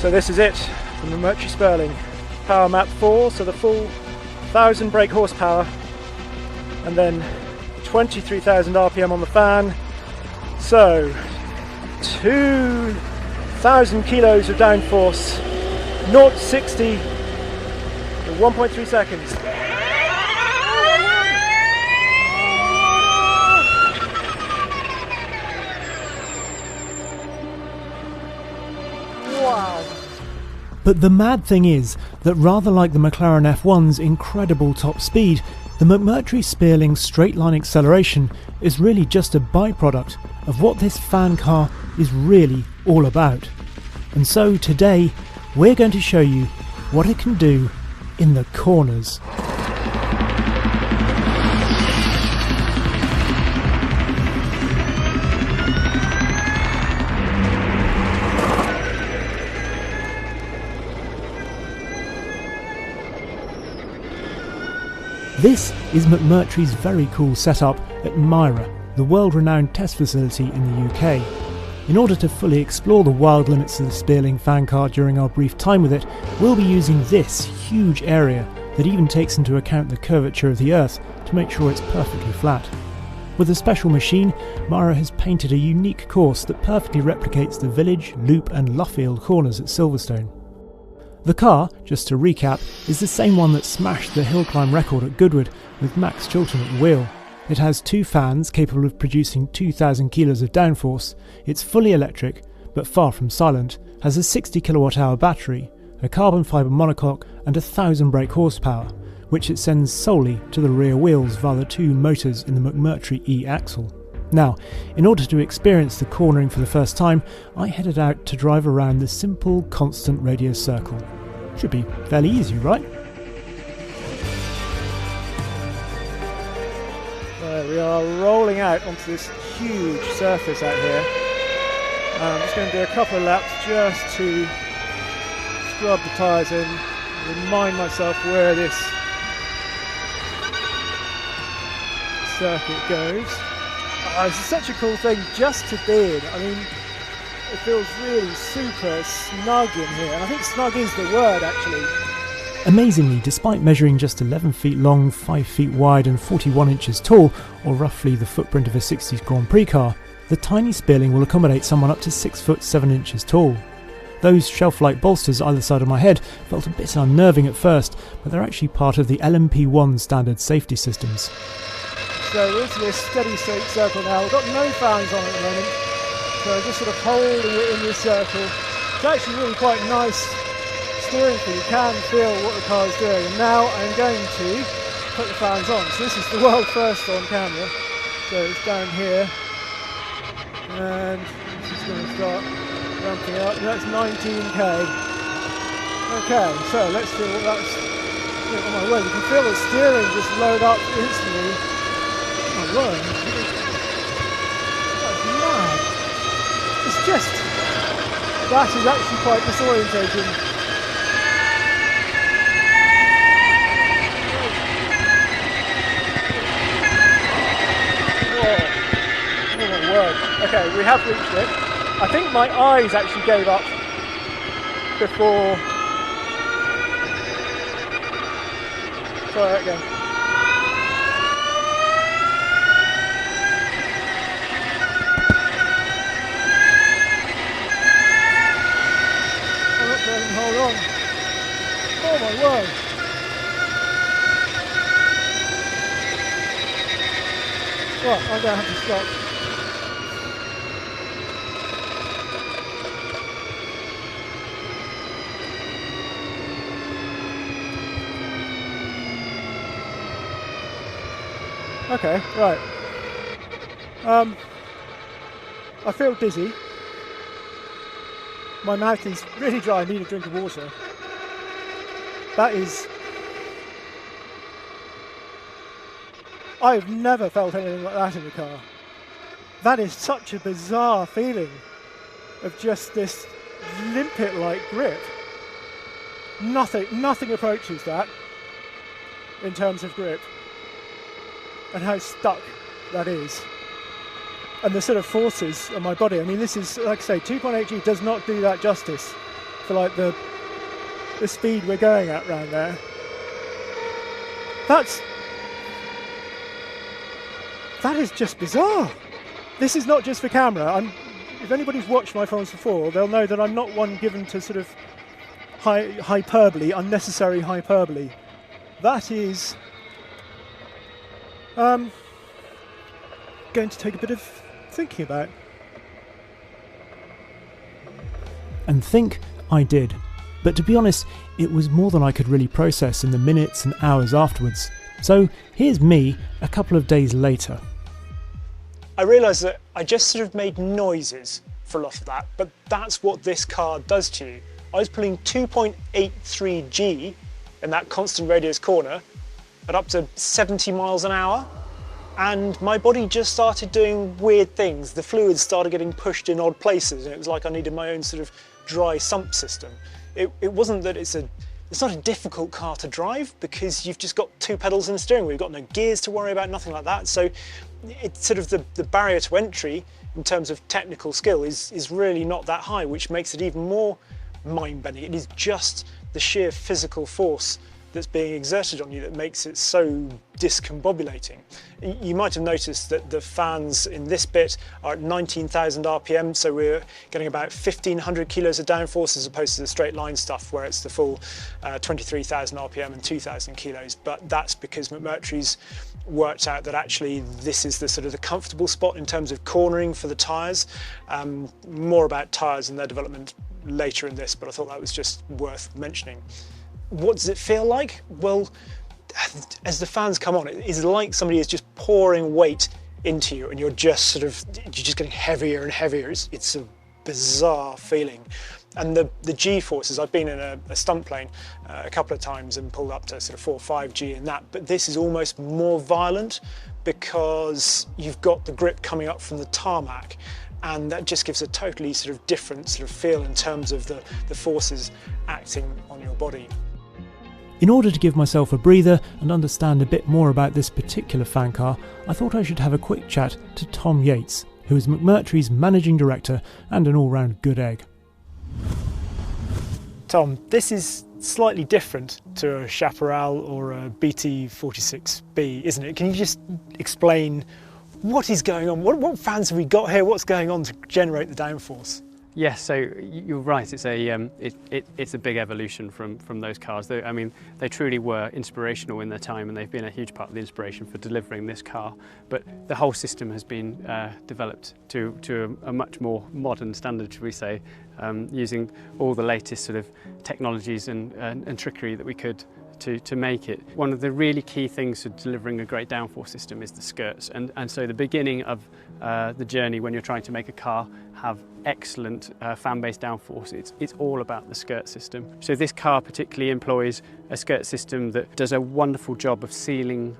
So this is it, the McMurtry Sperling. Power map 4, so the full 1000 brake horsepower, and then 23,000 RPM on the fan. So 2,000 kilos of downforce, 0 to 60 in 1.3 seconds. Wow. But the mad thing is that rather like the McLaren F1's incredible top speed, the McMurtry Sperling's straight line acceleration is really just a byproduct of what this fan car is really all about. And so today we're going to show you what it can do in the corners. This is McMurtry's very cool setup at Myra, the world-renowned test facility in the UK. In order to fully explore the wild limits of the Sperling fan car during our brief time with it, we'll be using this huge area that even takes into account the curvature of the Earth to make sure it's perfectly flat. With a special machine, Myra has painted a unique course that perfectly replicates the Village, Loop and Luffield corners at Silverstone. The car, just to recap, is the same one that smashed the hill climb record at Goodwood with Max Chilton at the wheel. It has 2 fans capable of producing 2,000 kilos of downforce, it's fully electric, but far from silent, has a 60 kWh battery, a carbon fibre monocoque and 1,000 brake horsepower, which it sends solely to the rear wheels via the 2 motors in the McMurtry E-axle. Now, in order to experience the cornering for the first time, I headed out to drive around the simple, constant radius circle. Should be fairly easy, right? There we are, rolling out onto this huge surface out here. I'm just going to do a couple of laps just to scrub the tyres in, remind myself where this circuit goes. This is such a cool thing just to be in. I mean, it feels really super snug in here, and I think snug is the word actually. Amazingly, despite measuring just 11 feet long, 5 feet wide and 41 inches tall, or roughly the footprint of a 60s Grand Prix car, the tiny Sperling will accommodate someone up to 6 foot 7 inches tall. Those shelf-like bolsters either side of my head felt a bit unnerving at first, but they're actually part of the LMP1 standard safety systems. So we're into this steady state circle now. We've got no fans on at the moment, so just sort of holding it in this circle. It's actually really quite nice steering feel. You can feel what the car is doing. And now I'm going to put the fans on. So this is the world first on camera. So it's down here, and this is going to start ramping up. And that's 19k. Okay, so let's see what that's. Oh my word! You can feel the steering just load up instantly. Oh my word! That's mad. It's just that is actually quite disorientating. Oh my word. Okay, we have reached it. I think my eyes actually gave up before. Try that again. I'm not going to hold on. Oh my word. Well, I'm going to have to stop. Okay, right. I feel dizzy. My mouth is really dry. I need a drink of water. That is... I've never felt anything like that in a car. That is such a bizarre feeling of just this limpet-like grip. Nothing approaches that in terms of grip. And how stuck that is. And the sort of forces on my body. I mean, this is, like I say, 2.8G does not do that justice. for like the speed we're going at round there. That is just bizarre. This is not just for camera. If anybody's watched my films before, they'll know that I'm not one given to sort of hyperbole, unnecessary hyperbole. That is going to take a bit of thinking about. And think I did. But to be honest, it was more than I could really process in the minutes and hours afterwards. So here's me a couple of days later. I realised that I just sort of made noises for a lot of that, but that's what this car does to you. I was pulling 2.83 G in that constant radius corner at up to 70 miles an hour, and my body just started doing weird things. The fluids started getting pushed in odd places, and it was like I needed my own sort of dry sump system. It wasn't that it's not a difficult car to drive, because you've just got two pedals and a steering wheel. You've got no gears to worry about, nothing like that. So it's sort of the barrier to entry in terms of technical skill is really not that high, which makes it even more mind-bending. It is just the sheer physical force that's being exerted on you that makes it so discombobulating. You might have noticed that the fans in this bit are at 19,000 RPM, so we're getting about 1,500 kilos of downforce as opposed to the straight line stuff where it's the full 23,000 RPM and 2,000 kilos. But that's because McMurtry's worked out that actually this is the sort of the comfortable spot in terms of cornering for the tyres. More about tyres and their development later in this, but I thought that was just worth mentioning. What does it feel like? Well, as the fans come on, it is like somebody is just pouring weight into you and you're just getting heavier and heavier. It's a bizarre feeling. And the G-forces, I've been in a stunt plane a couple of times and pulled up to sort of 4 or 5 G in that, but this is almost more violent because you've got the grip coming up from the tarmac, and that just gives a totally sort of different sort of feel in terms of the forces acting on your body. In order to give myself a breather and understand a bit more about this particular fan car, I thought I should have a quick chat to Tom Yates, who is McMurtry's managing director and an all-round good egg. Tom, this is slightly different to a Chaparral or a BT46B, isn't it? Can you just explain what is going on? What fans have we got here? What's going on to generate the downforce? Yes, so you're right. It's a big evolution from those cars. I mean, they truly were inspirational in their time, and they've been a huge part of the inspiration for delivering this car. But the whole system has been developed to a much more modern standard, should we say, using all the latest sort of technologies and trickery that we could to make it. One of the really key things to delivering a great downforce system is the skirts, and so the beginning of the journey when you're trying to make a car have excellent fan-based downforce, it's all about the skirt system. So this car particularly employs a skirt system that does a wonderful job of sealing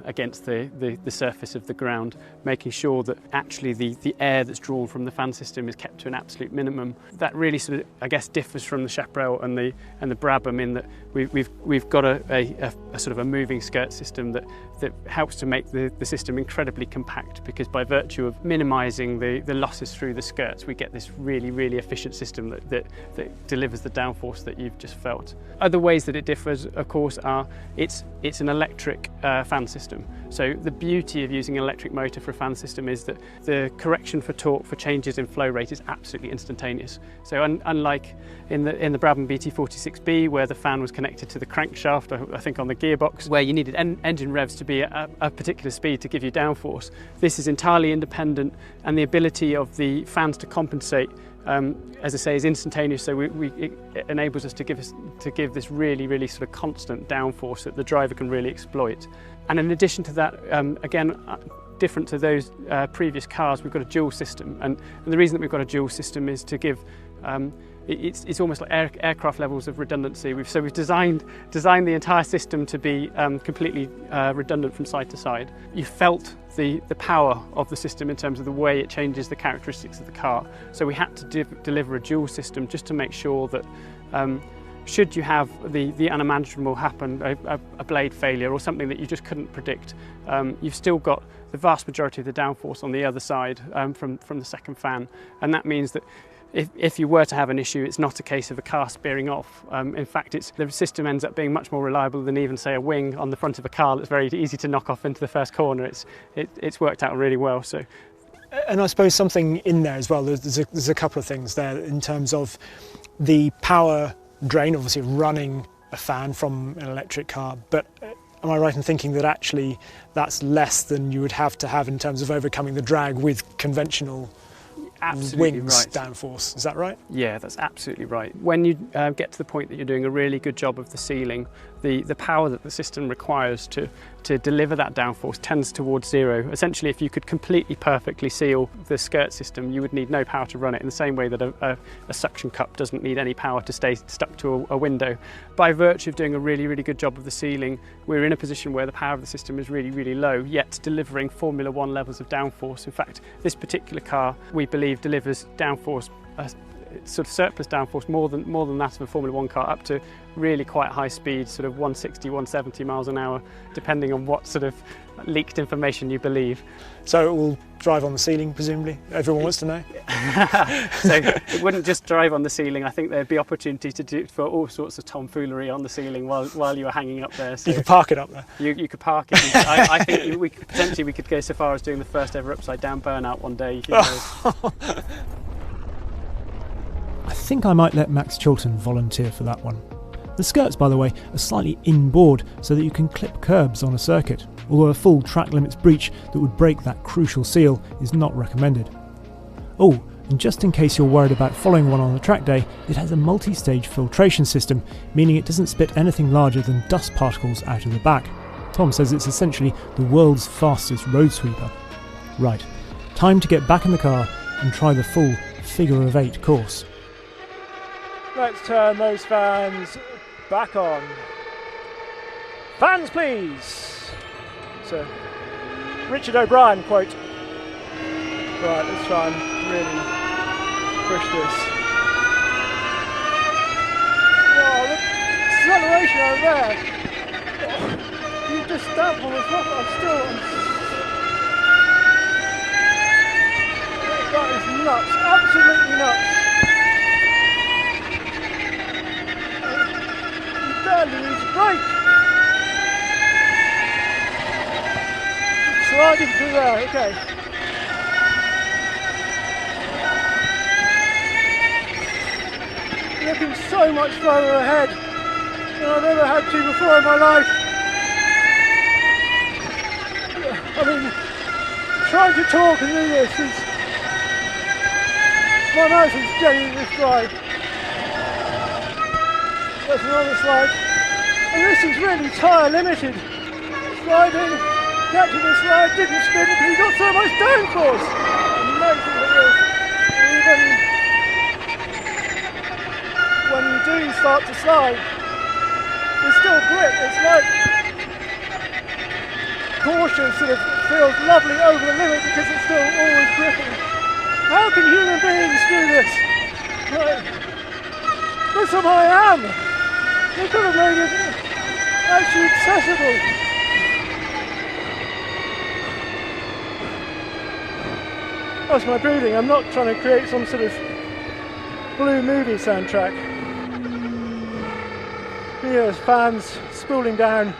against the surface of the ground, making sure that actually the air that's drawn from the fan system is kept to an absolute minimum. That really sort of, I guess, differs from the Chaparral and the Brabham in that we've got a sort of a moving skirt system that helps to make the system incredibly compact, because by virtue of minimising the losses through the skirts, we get this really, really efficient system that delivers the downforce that you've just felt. Other ways that it differs, of course, are it's an electric fan system. So the beauty of using an electric motor for a fan system is that the correction for torque for changes in flow rate is absolutely instantaneous. So unlike in the Brabham BT46B, where the fan was connected to the crankshaft, I think on the gearbox, where you needed engine revs to be at a particular speed to give you downforce, this is entirely independent, and the ability of the fans to compensate, as I say, is instantaneous. So it enables us to give this really, really sort of constant downforce that the driver can really exploit. And in addition to that, again, different to those previous cars, we've got a dual system, and the reason that we've got a dual system is to give it's almost like aircraft levels of redundancy. We've designed the entire system to be completely redundant from side to side. You felt the power of the system in terms of the way it changes the characteristics of the car. So we had to deliver a dual system just to make sure that should you have the unimaginable happen, a blade failure or something that you just couldn't predict, you've still got the vast majority of the downforce on the other side from the second fan, and that means that if you were to have an issue, it's not a case of a car spearing off. In fact, the system ends up being much more reliable than even, say, a wing on the front of a car that's very easy to knock off into the first corner. It's worked out really well. So. And I suppose something in there as well, there's a couple of things there in terms of the power drain, obviously running a fan from an electric car, but am I right in thinking that actually that's less than you would have to have in terms of overcoming the drag with conventional wings downforce? Is that right? Yeah, that's absolutely right. When you get to the point that you're doing a really good job of the sealing, the power that the system requires to deliver that downforce tends towards zero. Essentially, if you could completely perfectly seal the skirt system, you would need no power to run it, in the same way that a suction cup doesn't need any power to stay stuck to a window. By virtue of doing a really, really good job of the sealing, we're in a position where the power of the system is really, really low, yet delivering Formula One levels of downforce. In fact, this particular car, we believe, delivers downforce, sort of surplus downforce more than that of a Formula One car, up to really quite high speeds, sort of 160, 170 miles an hour, depending on what sort of leaked information you believe. So it will drive on the ceiling, presumably? Everyone wants to know. So it wouldn't just drive on the ceiling. I think there'd be opportunity to do for all sorts of tomfoolery on the ceiling while you were hanging up there. So you could park it up there. You could park it. I think we could go so far as doing the first ever upside down burnout one day. Who knows? I think I might let Max Chilton volunteer for that one. The skirts, by the way, are slightly inboard so that you can clip curbs on a circuit, although a full track limits breach that would break that crucial seal is not recommended. Oh, and just in case you're worried about following one on a track day, it has a multi-stage filtration system, meaning it doesn't spit anything larger than dust particles out of the back. Tom says it's essentially the world's fastest road sweeper. Right, time to get back in the car and try the full figure of 8 course. Let's turn those fans back on. Fans, please! It's a Richard O'Brien quote. Right, let's try and really push this. Oh, the acceleration over there! Oh, you just stamp on the throttle. That is nuts, absolutely nuts. Right. Sliding through there, okay. Looking so much further ahead than I've ever had to before in my life. I mean, trying to talk and do this is... my mouth is genuinely dry. That's another slide. And this is really tyre limited. Sliding, catching the slide, didn't spin because he got so much downforce. Amazing it is. Even when you do start to slide, there's still grip. It's like caution sort of feels lovely over the limit because it's still always gripping. How can human beings do this? Like, that's how I am. They could have made it actually accessible. That's my breathing. I'm not trying to create some sort of blue movie soundtrack. Here's fans spooling down.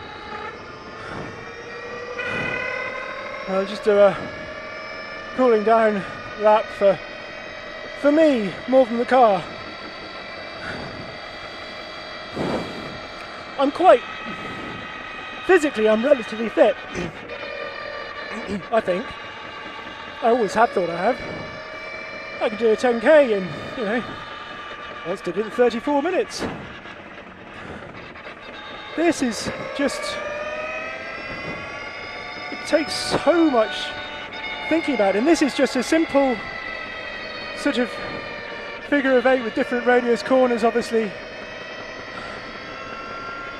I'll just do a cooling down lap for me more than the car. I'm physically, I'm relatively fit. I think. I always have thought I have. I could do a 10k in, once did it in 34 minutes. This is just, it takes so much thinking about it. And this is just a simple sort of figure of 8 with different radius corners, obviously.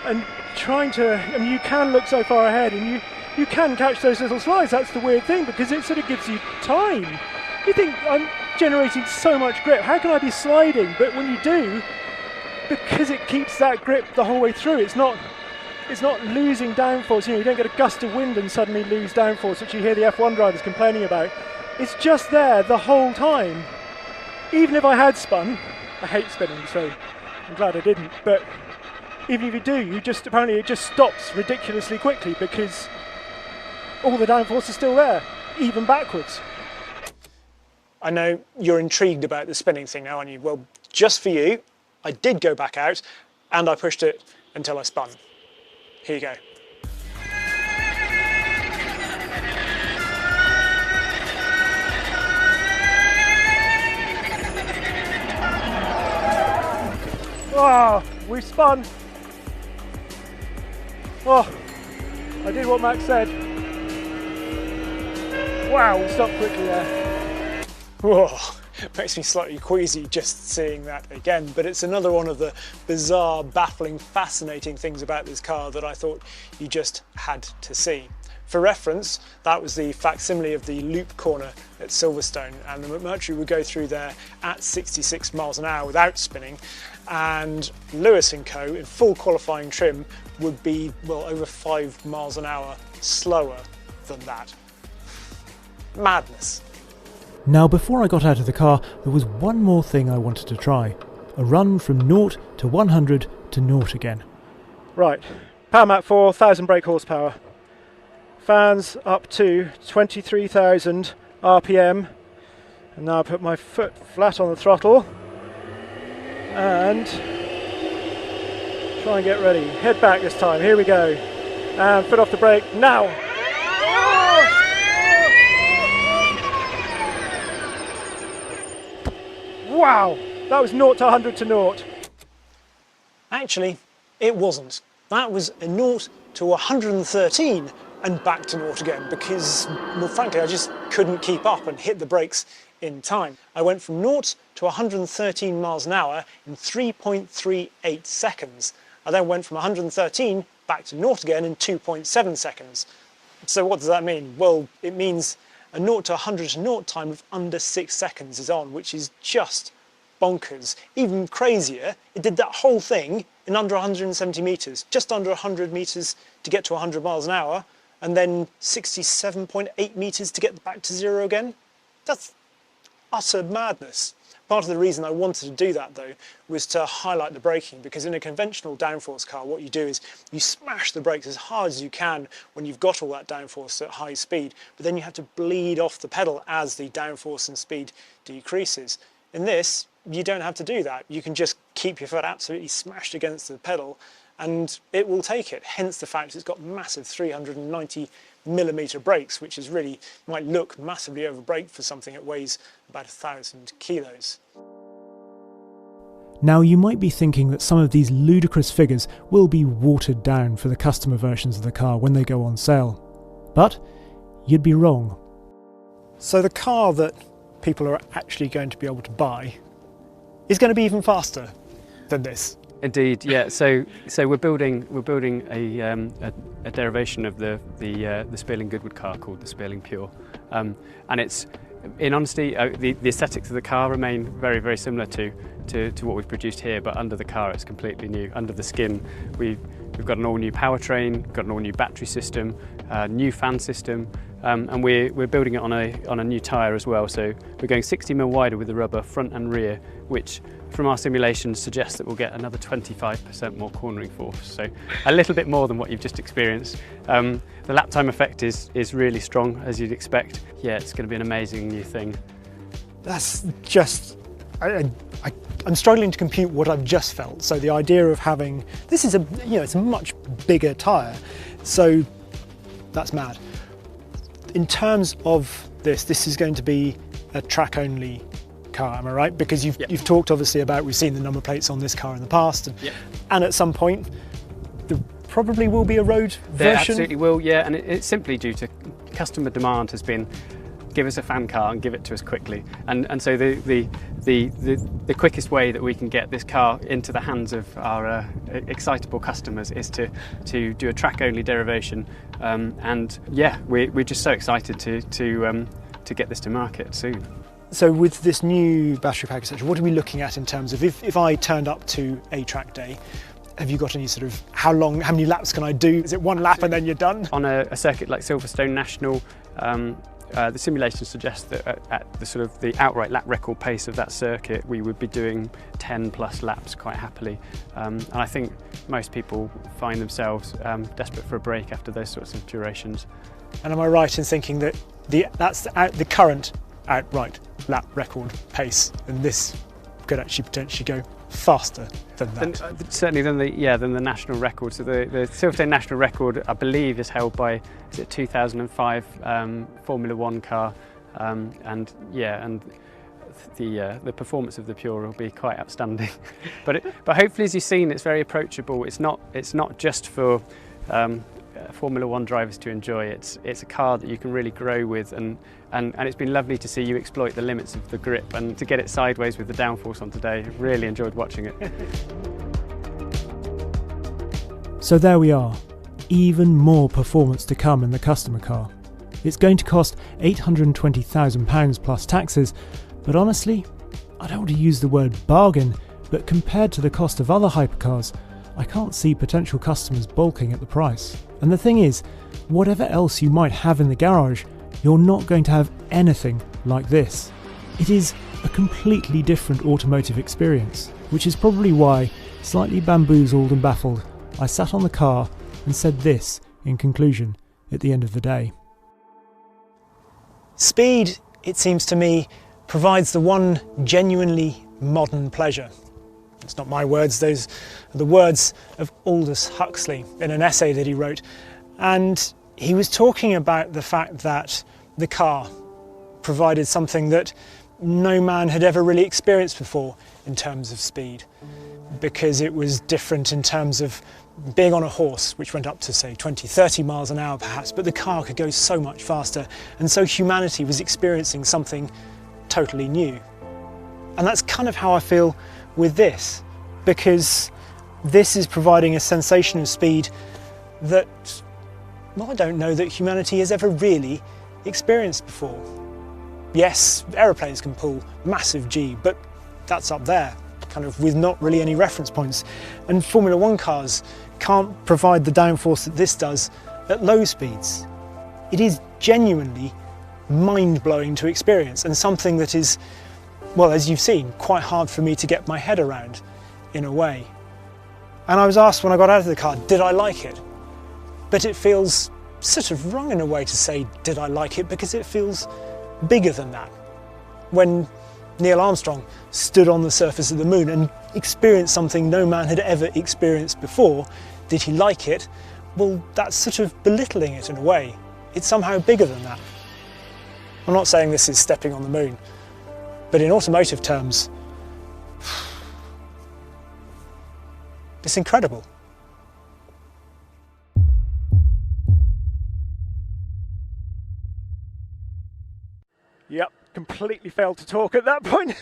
And trying to, you can look so far ahead and you can catch those little slides. That's the weird thing, because it sort of gives you time. You think, I'm generating so much grip, how can I be sliding? But when you do, because it keeps that grip the whole way through, it's not losing downforce. You don't get a gust of wind and suddenly lose downforce, which you hear the F1 drivers complaining about. It's just there the whole time. even if I had spun, I hate spinning, so I'm glad I didn't, but even if you do, apparently it just stops ridiculously quickly because all the downforce is still there, even backwards. I know you're intrigued about the spinning thing now, aren't you? Well, just for you, I did go back out and I pushed it until I spun. Here you go. Oh, we spun. Oh, I did what Max said. Wow, we stopped quickly there. Whoa, it makes me slightly queasy just seeing that again, but it's another one of the bizarre, baffling, fascinating things about this car that I thought you just had to see. For reference, that was the facsimile of the loop corner at Silverstone, and the McMurtry would go through there at 66 miles an hour without spinning, and Lewis & Co. in full qualifying trim would be, well, over 5 miles an hour slower than that. Madness. Now, before I got out of the car, there was one more thing I wanted to try. A run from 0 to 100 to 0 again. Right, power map 4, 1000 brake horsepower. Fans up to 23,000 RPM. And now I put my foot flat on the throttle and try and get ready. Head back this time, here we go. And foot off the brake, now! Wow, that was 0 to 100 to 0. Actually, it wasn't. That was a 0 to 113 and back to 0 again because, well, frankly, I just couldn't keep up and hit the brakes in time. I went from 0 to 113 miles an hour in 3.38 seconds. I then went from 113 back to 0 again in 2.7 seconds. So what does that mean? Well, it means a 0 to 100 to 0 time of under 6 seconds is on, which is just bonkers. Even crazier, it did that whole thing in under 170 metres, just under 100 metres to get to 100 miles an hour, and then 67.8 metres to get back to zero again. That's utter madness. Part of the reason I wanted to do that, though, was to highlight the braking, because in a conventional downforce car, what you do is you smash the brakes as hard as you can when you've got all that downforce at high speed, but then you have to bleed off the pedal as the downforce and speed decreases. In this, you don't have to do that. You can just keep your foot absolutely smashed against the pedal and it will take it. Hence the fact it's got massive 390mm brakes, which is really, might look massively overbraked for something that weighs about 1,000 kilos. Now, you might be thinking that some of these ludicrous figures will be watered down for the customer versions of the car when they go on sale. But you'd be wrong. So the car that people are actually going to be able to buy is going to be even faster than this. Indeed, yeah. So we're building a derivation of the Spearling Goodwood car called the Spearling Pure, and it's, in honesty, the aesthetics of the car remain very, very similar to what we've produced here, but under the car it's completely new. Under the skin, we've got an all-new powertrain, got an all-new battery system, new fan system, and we're building it on a new tyre as well. So we're going 60mm wider with the rubber front and rear, which from our simulations suggests that we'll get another 25% more cornering force. So a little bit more than what you've just experienced. The lap time effect is really strong, as you'd expect. Yeah, it's going to be an amazing new thing. That's just, I'm struggling to compute what I've just felt. So the idea of having, this is it's a much bigger tyre, so that's mad. In terms of this is going to be a track-only car, am I right? Because you've talked obviously about, we've seen the number plates on this car in the past, and at some point there probably will be a road version. There absolutely will, yeah, and it's simply due to customer demand has been, give us a fan car and give it to us quickly, and so the quickest way that we can get this car into the hands of our excitable customers is to do a track-only derivation, and yeah, we're just so excited to get this to market soon. So with this new battery pack, etc., what are we looking at in terms of if I turned up to a track day? Have you got any sort of, how many laps can I do? Is it one lap and then you're done? On a circuit like Silverstone National, the simulation suggests that at the sort of the outright lap record pace of that circuit, we would be doing 10 plus laps quite happily. And I think most people find themselves desperate for a break after those sorts of durations. And am I right in thinking that that's the current outright lap record pace, and this could actually potentially go faster than that? Certainly than the national record. So the Silverstone national record, I believe, is held by 2005 Formula One car, and the performance of the Pure will be quite outstanding. but hopefully, as you've seen, it's very approachable. It's not just for Formula One drivers to enjoy. It's a car that you can really grow with, and it's been lovely to see you exploit the limits of the grip and to get it sideways with the downforce on today. Really enjoyed watching it. So there we are, even more performance to come in the customer car. It's going to cost £820,000 plus taxes, but honestly, I don't want to use the word bargain, but compared to the cost of other hypercars, I can't see potential customers balking at the price. And the thing is, whatever else you might have in the garage, you're not going to have anything like this. It is a completely different automotive experience, which is probably why, slightly bamboozled and baffled, I sat on the car and said this in conclusion at the end of the day. Speed, it seems to me, provides the one genuinely modern pleasure. It's not my words, those are the words of Aldous Huxley in an essay that he wrote. And he was talking about the fact that the car provided something that no man had ever really experienced before in terms of speed, because it was different in terms of being on a horse, which went up to, say, 20, 30 miles an hour perhaps, but the car could go so much faster. And so humanity was experiencing something totally new. And that's kind of how I feel with this, because this is providing a sensation of speed that, well, I don't know that humanity has ever really experienced before. Yes, aeroplanes can pull massive G, but that's up there, kind of with not really any reference points. And Formula One cars can't provide the downforce that this does at low speeds. It is genuinely mind-blowing to experience, and something that is, well, as you've seen, quite hard for me to get my head around in a way. And I was asked when I got out of the car, did I like it? But it feels sort of wrong in a way to say, did I like it? Because it feels bigger than that. When Neil Armstrong stood on the surface of the moon and experienced something no man had ever experienced before, did he like it? Well, that's sort of belittling it in a way. It's somehow bigger than that. I'm not saying this is stepping on the moon, but in automotive terms, it's incredible. Yep, completely failed to talk at that point.